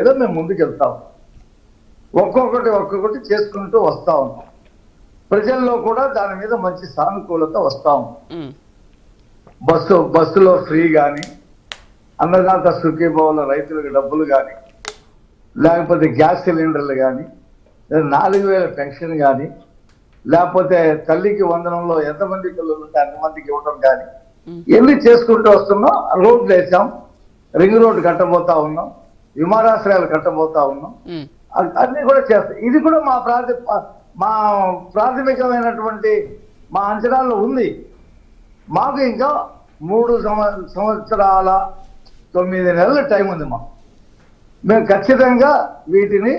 ఏదో మేము ముందుకెళ్తాం, ఒక్కొక్కటి చేసుకుంటూ వస్తా ఉన్నాం. ప్రజల్లో కూడా దాని మీద మంచి సానుకూలత వస్తా ఉంది. బస్సులో ఫ్రీ కానీ, అన్నదాత సుఖీభావంలో రైతులకు డబ్బులు కానీ, లేకపోతే గ్యాస్ సిలిండర్లు కానీ, 4000 పెన్షన్ కానీ, లేకపోతే తల్లికి వందనంలో ఎంతమంది పిల్లలు ఉంటే అంతమందికి ఇవ్వడం కానీ, ఎన్ని చేసుకుంటూ వస్తున్నాం. రోడ్లు వేసాం, రింగ్ రోడ్డు కట్టబోతా ఉన్నాం, విమానాశ్రయాలు కట్టబోతా ఉన్నాం, అన్ని కూడా చేస్తాం. ఇది కూడా మా ప్రాథమికమైనటువంటి మా అంచనాల్లో ఉంది. మాకు ఇంకా 3 సంవత్సరాల 9 నెలల టైం ఉంది. మేము ఖచ్చితంగా వీటిని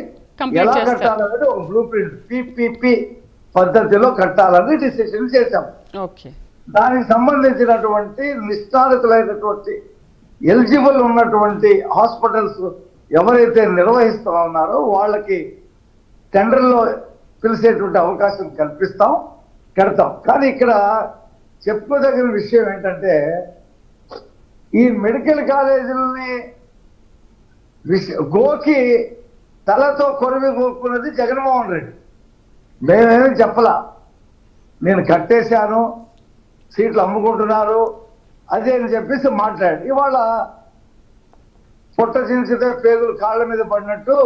ఎలా కట్టాలనేది ఒక బ్లూ ప్రింట్ PPP పద్ధతిలో కట్టాలని డిసిషన్ చేశాం. దానికి సంబంధించినటువంటి నిష్ఠారితులైనటువంటి ఎలిజిబుల్ ఉన్నటువంటి హాస్పిటల్స్ ఎవరైతే నిర్వహిస్తూ ఉన్నారో వాళ్ళకి టెండర్లో పిలిచేటువంటి అవకాశం కల్పిస్తాం, కడతాం. కానీ ఇక్కడ చెప్పుకోదగిన విషయం ఏంటంటే, ఈ మెడికల్ కాలేజీలని గోకి తలతో కొరివి గోక్కున్నది జగన్మోహన్ రెడ్డి. మేమేమీ చెప్పలా, నేను కట్టేశాను, సీట్లు అమ్ముకుంటున్నారు అదే అని చెప్పేసి మాట్లాడి, ఇవాళ పొట్ట చించితే పేగులు కాళ్ళ మీద పడినట్టు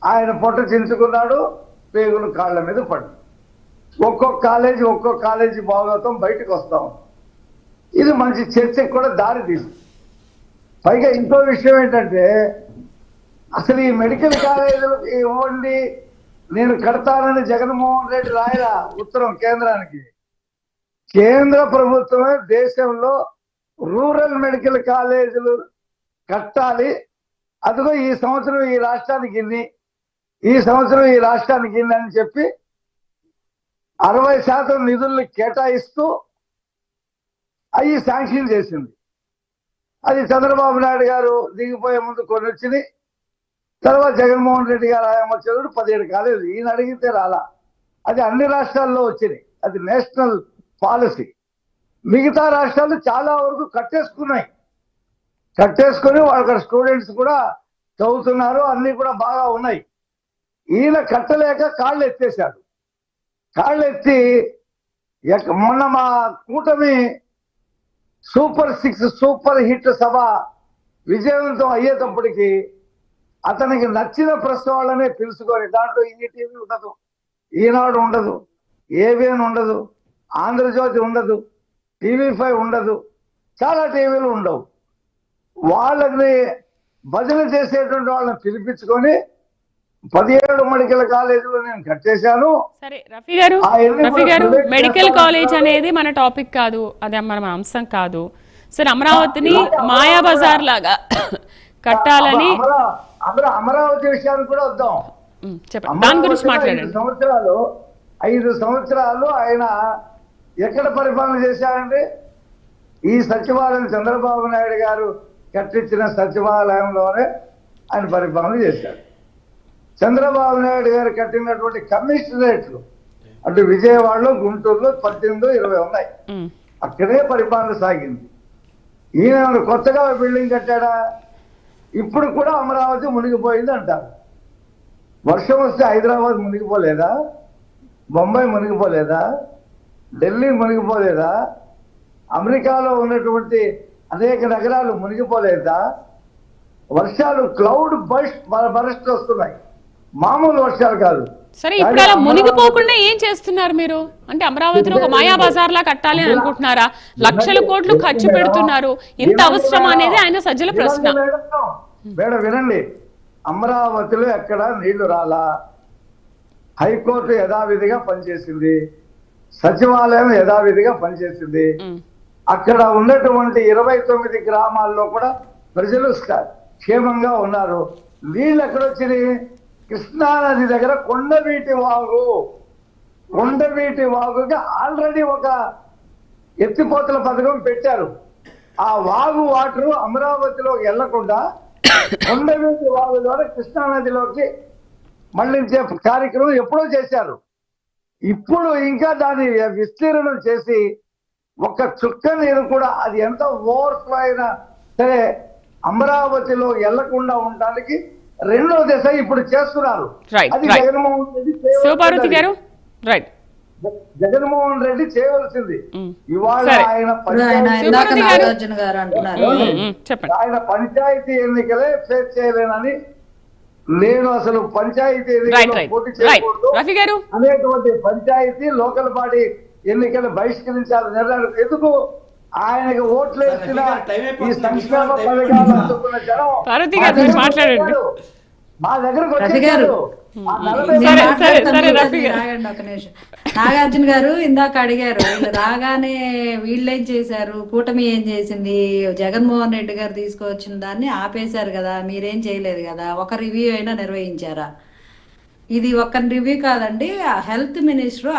ఆయన పొట్ట చించుకున్నాడు, పేగులు కాళ్ళ మీద పడి ఒక్కొక్క కాలేజీ భాగవతం బయటకు వస్తాం. ఇది మంచి చర్చకు కూడా దారి తీసి, పైగా ఇంకో విషయం ఏంటంటే, అసలు ఈ మెడికల్ కాలేజీలు ఇవ్వండి నేను కడతానని జగన్మోహన్ రెడ్డి రాయరా ఉత్తరం కేంద్రానికి. కేంద్ర ప్రభుత్వమే దేశంలో రూరల్ మెడికల్ కాలేజీలు కట్టాలి, అదిగో ఈ సంవత్సరం ఈ రాష్ట్రానికి ఇన్ని, ఈ సంవత్సరం ఈ రాష్ట్రానికి ఇన్ని అని చెప్పి 60% నిధుల్ని కేటాయిస్తూ అవి శాంక్షన్ చేసింది. అది చంద్రబాబు నాయుడు గారు దిగిపోయే ముందు కొన్ని వచ్చినాయి, తర్వాత జగన్మోహన్ రెడ్డి గారు ఆయన వచ్చేటప్పుడు 17 కాలేజీలు ఈయన అడిగితే రాలా. అది అన్ని రాష్ట్రాల్లో వచ్చినాయి, అది నేషనల్ పాలసీ. మిగతా రాష్ట్రాలు చాలా వరకు కట్టేసుకుని వాళ్ళ స్టూడెంట్స్ కూడా చదువుతున్నారు, అన్నీ కూడా బాగా ఉన్నాయి. ఈయన కట్టలేక కాళ్ళు ఎత్తేశాడు. కాళ్ళు ఎత్తి మొన్న మా కూటమి సూపర్ 6 సూపర్ హిట్ సభ విజయవంతం అయ్యేటప్పటికి అతనికి నచ్చిన ప్రెస్ వాళ్ళనే పిలుచుకొని, దాంట్లో ఈటీవీ ఉండదు, ఈనాడు ఉండదు, ఏబిఎన్ ఉండదు, ఆంధ్రజ్యోతి ఉండదు, TV5 ఉండదు, చాలా టీవీలు ఉండవు, వాళ్ళని భజన చేసేటువంటి వాళ్ళని పిలిపించుకొని 17 మెడికల్ కాలేజీలు నేను కట్టేశాను. సరే రఫీ గారు మెడికల్ కాలేజ్ అనేది మన టాపిక్ కాదు, అదే మన అంశం కాదు. సరే అమరావతిని మాయా బజార్ లాగా కట్టాలని అమరావతి విషయానికి కూడా వద్దాం. చెప్పండి, దాని గురించి మాట్లాడండి. 5 సంవత్సరాలు ఆయన ఎక్కడ పరిపాలన చేశారండి? ఈ సచివాలయం చంద్రబాబు నాయుడు గారు కట్టించిన సచివాలయంలోనే ఆయన పరిపాలన చేశారు. చంద్రబాబు నాయుడు గారు కట్టినటువంటి కమిషనరేట్లు అటు విజయవాడలో, గుంటూరులో 18, 20 ఉన్నాయి, అక్కడే పరిపాలన సాగింది. ఈయన కొత్తగా బిల్డింగ్ కట్టాడా? ఇప్పుడు కూడా అమరావతి మునిగిపోయింది అంటారు. వర్షం వస్తే హైదరాబాద్ మునిగిపోలేదా? బొంబాయి మునిగిపోలేదా? ఢిల్లీ మునిగిపోలేదా? అమెరికాలో ఉన్నటువంటి అనేక నగరాలు మునిగిపోలేదా? వర్షాలు క్లౌడ్ బరస్ట్ వస్తున్నాయి, మామూలు వర్షాలు కాదు. సరే ఇప్పుడు అలా మునిగిపోకుండా ఏం చేస్తున్నారు మీరు? అంటే అమరావతిలో ఒక మాయా బజార్ లా కట్టాలి అని అనుకుంటున్నారా? లక్షల కోట్లు ఖర్చు పెడుతున్నారు, ఇంత అవసరం అనేది ఆయన సజ్జల ప్రశ్న. మేడం వినండి, అమరావతిలో ఎక్కడ నీళ్లు రాలా, హైకోర్టు యథావిధిగా పనిచేసింది, సచివాలయం యథావిధిగా పనిచేసింది, అక్కడ ఉన్నటువంటి 29 గ్రామాల్లో కూడా ప్రజలు క్షేమంగా ఉన్నారు. నీళ్ళు ఎక్కడొచ్చినాయి? కృష్ణానది దగ్గర కొండవీటి వాగుగా ఆల్రెడీ ఒక ఎత్తిపోతల పథకం పెట్టారు. ఆ వాగు వాటర్ అమరావతిలోకి వెళ్లకుండా కొండవీటి వాగు ద్వారా కృష్ణానదిలోకి మళ్లించే కార్యక్రమం ఎప్పుడో చేశారు. ఇప్పుడు ఇంకా దాన్ని విస్తీర్ణం చేసి ఒక చుక్క నీరు కూడా అది ఎంత ఓవర్ఫ్లో అయినా సరే అమరావతిలో వెళ్లకుండా ఉండడానికి రెండో దశ ఇప్పుడు చేస్తున్నారు. Right, అది right. జగన్మోహన్ రెడ్డి శివపార్వతి గారు రైట్. జగన్మోహన్ రెడ్డి చేయవలసింది. ఇవాళ సరే. ఆయన ఇప్పుడు ఆయన పంచాయతీ ఇందాక శివపార్వతి గారు. నాగార్జున గారు అంటున్నారు చెప్పండి. ఆయన పంచాయతీ ఎన్నికలే ఫేస్ చేయలేనని, నేను అసలు పంచాయతీ రైట్ ఎన్నికల్లో రైట్ పోటీ రైట్ చేయకూడదు రఫీ గారు అనేటువంటి పంచాయతీ లోకల్ బాడీ ఎన్నికలు బహిష్కరించాలని నిర్ణయం. ఎందుకు ఆయనకి ఓట్లు వేసిన ఈ సంక్షేమ పథకాలు అందుకున్న జనం పార్వతి గారు మీరు మాట్లాడండి. మా దగ్గరకు రఫీ గారు. వచ్చారు. ఆ 40 సరే, నేను సరే, మాట్లాడతాను, సరే, మీరు రఫీ గారు. ఆగండి ఒక నిమిషం. నాగార్జున గారు ఇందాక అడిగారు, వీళ్ళు రాగానే వీళ్ళేం చేశారు, కూటమి ఏం చేసింది, జగన్మోహన్ రెడ్డి గారు తీసుకువచ్చిన దాన్ని ఆపేశారు కదా, మీరేం చేయలేదు కదా, ఒక రివ్యూ అయినా నిర్వహించారా? ఇది ఒక్క రివ్యూ కాదండి, హెల్త్ మినిస్టర్